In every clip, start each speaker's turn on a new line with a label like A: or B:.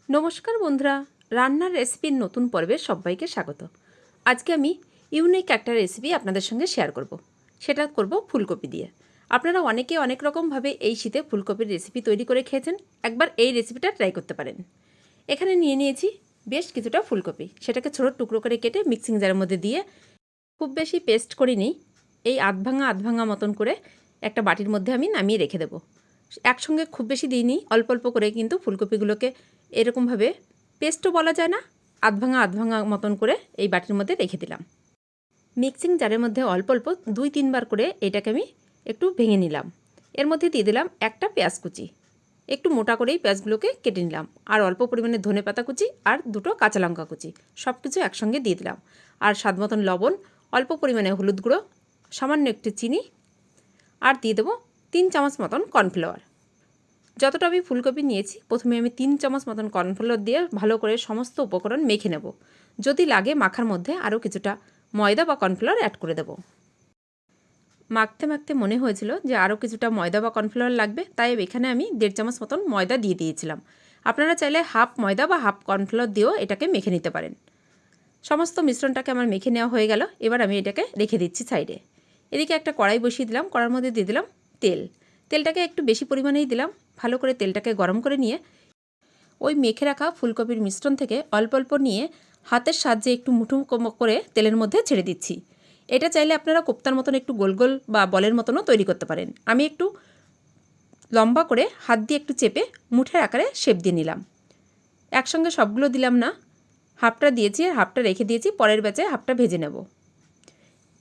A: নমস্কার বন্ধুরা, রান্নার রেসিপির নতুন পর্বে সবাইকে স্বাগত। আজকে আমি ইউনিক একটা রেসিপি আপনাদের সঙ্গে শেয়ার করব। সেটা করব ফুলকপি দিয়ে। আপনারা অনেকে অনেক রকমভাবে এই শীতে ফুলকপির রেসিপি তৈরি করে খেয়েছেন। একবার এই রেসিপিটা ট্রাই করতে পারেন। এখানে নিয়ে নিয়েছি বেশ কিছুটা ফুলকপি। সেটাকে ছোট টুকরো করে কেটে মিক্সিং জারের মধ্যে দিয়ে খুব বেশি পেস্ট করিনি, এই আধ ভাঙা মতন করে একটা বাটির মধ্যে আমি নামিয়ে রেখে দেবো। একসঙ্গে খুব বেশি দিইনি, অল্প অল্প করে কিন্তু ফুলকপিগুলোকে এরকমভাবে পেস্টও বলা যায় না, আধ ভাঙা মতন করে এই বাটির মধ্যে রেখে দিলাম। মিক্সিং জারের মধ্যে অল্প অল্প 2-3 বার করে এটাকে আমি একটু ভেঙে নিলাম। এর মধ্যে দিয়ে দিলাম একটা পেঁয়াজ কুচি, একটু মোটা করেই পেঁয়াজগুলোকে কেটে নিলাম, আর অল্প পরিমাণে ধনেপাতা কুচি আর 2টো কাঁচা লঙ্কা কুচি সব কিছু একসঙ্গে দিয়ে দিলাম। আর স্বাদ মতন লবণ, অল্প পরিমাণে হলুদ গুঁড়ো, সামান্য একটু চিনি, আর দিয়ে দেবো 3 চামচ মতন কর্নফ্লাওয়ার। যতটা আমি ফুলকপি নিয়েছি প্রথমে আমি 3 চামচ মতন কর্নফ্লাওয়ার দিয়ে ভালো করে সমস্ত উপকরণ মেখে নেব। যদি লাগে মাখার মধ্যে আরও কিছুটা ময়দা বা কর্নফ্লাওয়ার অ্যাড করে দেব। মাখতে মাখতে মনে হয়েছিল যে আরও কিছুটা ময়দা বা কর্নফ্লাওয়ার লাগবে, তাই এখানে আমি 1.5 চামচ মতন ময়দা দিয়ে দিয়েছিলাম। আপনারা চাইলে হাফ ময়দা বা হাফ কর্নফ্লাওয়ার দিয়েও এটাকে মেখে নিতে পারেন। সমস্ত মিশ্রণটাকে আমার মেখে নেওয়া হয়ে গেল। এবার আমি এটাকে রেখে দিচ্ছি সাইডে। এদিকে একটা কড়াই বসিয়ে দিলাম, কড়ার মধ্যে দিয়ে দিলাম তেলটাকে একটু বেশি পরিমাণেই দিলাম। ভালো করে তেলটাকে গরম করে নিয়ে ওই মেখে রাখা ফুলকপির মিশ্রণ থেকে অল্প অল্প নিয়ে হাতের সাহায্যে একটু মুঠো করে তেলের মধ্যে ছেড়ে দিচ্ছি। এটা চাইলে আপনারা কোপ্তার মতন একটু গোল গোল বা বলের মতনও তৈরি করতে পারেন। আমি একটু লম্বা করে হাত দিয়ে একটু চেপে মুঠের আকারে শেপ দিয়ে নিলাম। একসঙ্গে সবগুলো দিলাম না, হাফটা দিয়েছি আর হাফটা রেখে দিয়েছি, পরের ব্যাচে হাফটা ভেজে নেব।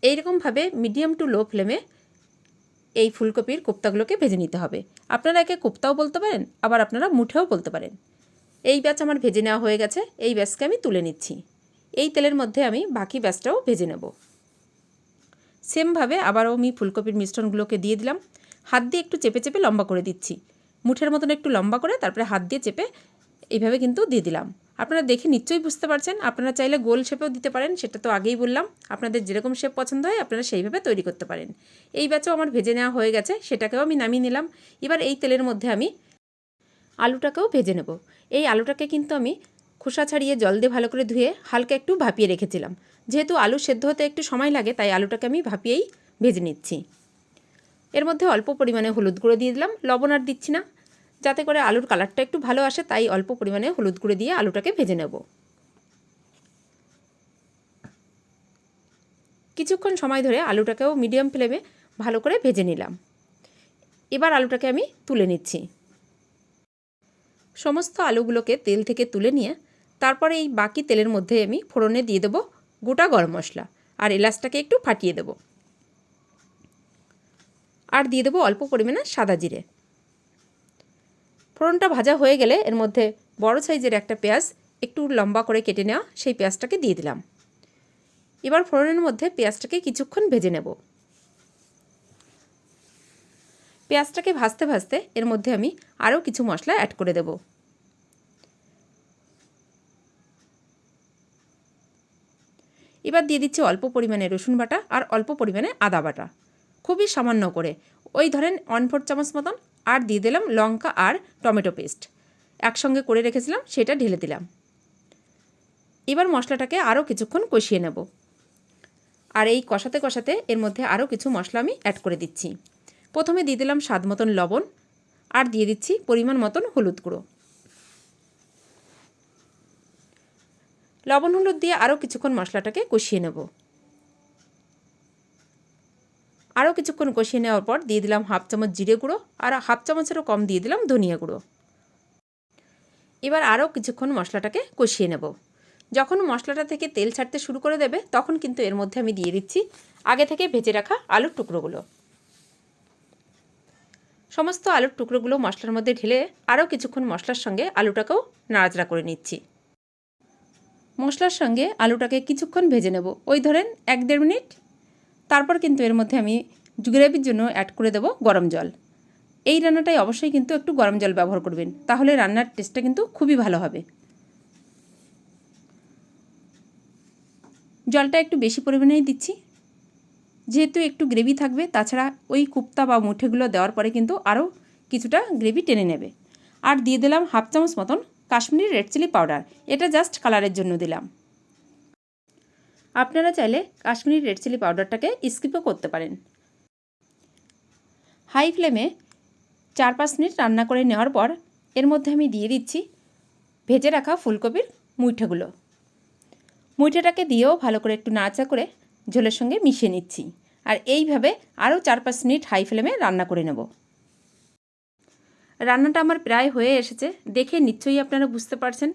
A: এইরকমভাবে মিডিয়াম টু লো ফ্লেমে এই ফুলকপির কোপ্তাগুলোকে ভেজে নিতে হবে। আপনারা একে কোপ্তাও বলতে পারেন, আবার আপনারা মুঠেও বলতে পারেন। এই ব্যাচ আমার ভেজে নেওয়া হয়ে গেছে, এই ব্যাচকে আমি তুলে নিচ্ছি। এই তেলের মধ্যে আমি বাকি ব্যাচটাও ভেজে নেব। সেমভাবে আবারও আমি ফুলকপির মিশ্রণগুলোকে দিয়ে দিলাম। হাত দিয়ে একটু চেপে চেপে লম্বা করে দিচ্ছি, মুঠের মতন একটু লম্বা করে, তারপরে হাত দিয়ে চেপে এইভাবে কিন্তু দিয়ে দিলাম। আপনারা দেখে নিশ্চয়ই বুঝতে পারছেন। আপনারা চাইলে গোল শেপেও দিতে পারেন, সেটা তো আগেই বললাম। আপনাদের যেরকম শেপ পছন্দ হয় আপনারা সেইভাবে তৈরি করতে পারেন। এই ব্যাচও আমার ভেজে নেওয়া হয়ে গেছে, সেটাকেও আমি নামিয়ে নিলাম। এবার এই তেলের মধ্যে আমি আলুটাকেও ভেজে নেব। এই আলুটাকে কিন্তু আমি খোসা ছাড়িয়ে জল দিয়ে ভালো করে ধুয়ে হালকা একটু ভাপিয়ে রেখেছিলাম। যেহেতু আলু সেদ্ধ হতে একটু সময় লাগে, তাই আলুটাকে আমি ভাপিয়েই ভেজে নিচ্ছি। এর মধ্যে অল্প পরিমাণে হলুদ গুঁড়ো দিয়ে দিলাম, লবণ আর দিচ্ছি না, যাতে করে আলুর কালারটা একটু ভালো আসে, তাই অল্প পরিমাণে হলুদ গুঁড়ো দিয়ে আলুটাকে ভেজে নেব। কিছুক্ষণ সময় ধরে আলুটাকেও মিডিয়াম ফ্লেমে ভালো করে ভেজে নিলাম। এবার আলুটাকে আমি তুলে নিচ্ছি। সমস্ত আলুগুলোকে তেল থেকে তুলে নিয়ে তারপরে এই বাকি তেলের মধ্যে আমি ফোড়নে দিয়ে দেবো গোটা গরম মশলা আর এলাচটাকে একটু ফাটিয়ে দেবো, আর দিয়ে দেবো অল্প পরিমাণে সাদা জিরে। ফোড়নটা ভাজা হয়ে গেলে এর মধ্যে বড় সাইজের একটা পেঁয়াজ একটু লম্বা করে কেটে নেওয়া, সেই পেঁয়াজটাকে দিয়ে দিলাম। এবার ফোড়নের মধ্যে পেঁয়াজটাকে কিছুক্ষণ ভেজে নেব। পেঁয়াজটাকে ভাজতে ভাজতে এর মধ্যে আমি আরও কিছু মশলা অ্যাড করে দেব। এবার দিয়ে দিচ্ছি অল্প পরিমাণে রসুন বাটা আর অল্প পরিমাণে আদা বাটা, খুবই সামান্য করে, ওই ধরেন 1/4 চামচ মতন। আর দিয়ে দিলাম লঙ্কা আর টমেটো পেস্ট একসঙ্গে করে রেখেছিলাম, সেটা ঢেলে দিলাম। এবার মশলাটাকে আরও কিছুক্ষণ কষিয়ে নেব। আর এই কষাতে কষাতে এর মধ্যে আরও কিছু মশলা আমি অ্যাড করে দিচ্ছি। প্রথমে দিয়ে দিলাম স্বাদ মতন লবণ, আর দিয়ে দিচ্ছি পরিমাণ মতন হলুদ গুঁড়ো। লবণ হলুদ দিয়ে আরও কিছুক্ষণ মশলাটাকে কষিয়ে নেব। আরও কিছুক্ষণ কষিয়ে নেওয়ার পর দিয়ে দিলাম 1/2 চামচ জিরে গুঁড়ো, আর 1/2 চামচেরও কম দিয়ে দিলাম ধনিয়া গুঁড়ো। এবার আরও কিছুক্ষণ মশলাটাকে কষিয়ে নেব। যখন মশলাটা থেকে তেল ছাড়তে শুরু করে দেবে, তখন কিন্তু এর মধ্যে আমি দিয়ে দিচ্ছি আগে থেকে ভেজে রাখা আলুর টুকরোগুলো। সমস্ত আলুর টুকরোগুলো মশলার মধ্যে ঢেলে আরও কিছুক্ষণ মশলার সঙ্গে আলুটাকেও নাড়াচাড়া করে নিচ্ছি। মশলার সঙ্গে আলুটাকে কিছুক্ষণ ভেজে নেব, ওই ধরেন 1-1.5 মিনিট। তারপর কিন্তু এর মধ্যে আমি গ্রেভির জন্য অ্যাড করে দেব গরম জল। এই রান্নাটায় অবশ্যই কিন্তু একটু গরম জল ব্যবহার করবেন, তাহলে রান্নার টেস্টটা কিন্তু খুবই ভালো হবে। জলটা একটু বেশি পরিমাণেই দিচ্ছি, যেহেতু একটু গ্রেভি থাকবে। তাছাড়া ওই কুপ্তা বা মুঠেগুলো দেওয়ার পরে কিন্তু আরও কিছুটা গ্রেভি টেনে নেবে। আর দিয়ে দিলাম 1/2 চামচ মতন কাশ্মীরি রেড চিলি পাউডার, এটা জাস্ট কালারের জন্য দিলাম। আপনারা চাইলে কাশ্মীরি রেড চিলি পাউডারটাকে স্কিপও করতে পারেন। হাই ফ্লেমে 4-5 মিনিট রান্না করে নেওয়ার পর এর মধ্যে আমি দিয়ে দিচ্ছি ভেজে রাখা ফুলকপির মুইঠাগুলো। মুইঠাটাকে দিয়েও ভালো করে একটু নাড়াচাড়া করে ঝোলের সঙ্গে মিশিয়ে নিচ্ছি। আর এইভাবে আরও 4-5 মিনিট হাই ফ্লেমে রান্না করে নেব। রান্নাটা আমার প্রায় হয়ে এসেছে, দেখে নিশ্চয়ই আপনারা বুঝতে পারছেন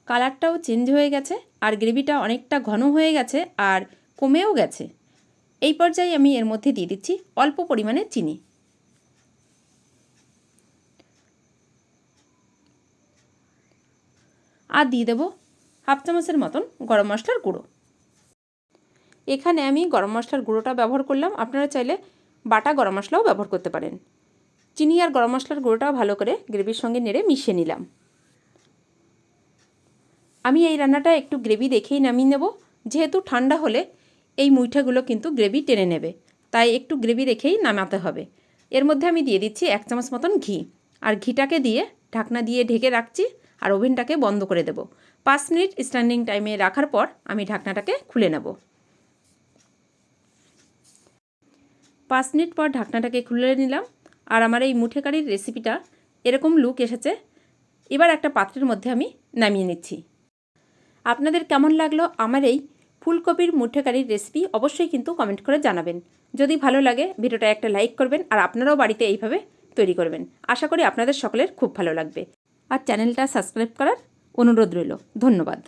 A: কালারটাও চেঞ্জ হয়ে গেছে আর গ্রেভিটা অনেকটা ঘন হয়ে গেছে আর কমেও গেছে। এই পর্যায়ে আমি এর মধ্যে দিয়ে দিচ্ছি অল্প পরিমাণে চিনি। আর দিয়ে দেবো 1/2 চামচের মতন গরম মশলার গুঁড়ো। এখানে আমি গরম মশলার গুঁড়োটা ব্যবহার করলাম, আপনারা চাইলে বাটা গরম মশলাও ব্যবহার করতে পারেন। চিনি আর গরম মশলার গুঁড়োটাও ভালো করে গ্রেভির সঙ্গে নেড়ে মিশিয়ে নিলাম। আমি এই রান্নাটা একটু গ্রেভি দেখেই নামিয়ে নেব, যেহেতু ঠান্ডা হলে এই মুইঠাগুলো কিন্তু গ্রেভি টেনে নেবে, তাই একটু গ্রেভি রেখেই নামাতে হবে। এর মধ্যে আমি দিয়ে দিচ্ছি 1 চামচ মতন ঘি, আর ঘিটাকে দিয়ে ঢাকনা দিয়ে ঢেকে রাখছি আর ওভেনটাকে বন্ধ করে দেব। 5 মিনিট স্ট্যান্ডিং টাইমে রাখার পর আমি ঢাকনাটাকে খুলে নেব। 5 মিনিট পর ঢাকনাটাকে খুলে নিলাম আর আমার এই মুঠে কারির রেসিপিটা এরকম লুক এসেছে। এবার একটা পাত্রের মধ্যে আমি নামিয়ে নিচ্ছি। আপনাদের কেমন লাগলো আমার এই ফুলকপির মুঠে কারির রেসিপি অবশ্যই কিন্তু কমেন্ট করে জানাবেন। যদি ভালো লাগে ভিডিওটা একটা লাইক করবেন আর আপনারাও বাড়িতে এইভাবে তৈরি করবেন। আশা করি আপনাদের সকলের খুব ভালো লাগবে। আর চ্যানেলটা সাবস্ক্রাইব করার অনুরোধ রইল। ধন্যবাদ।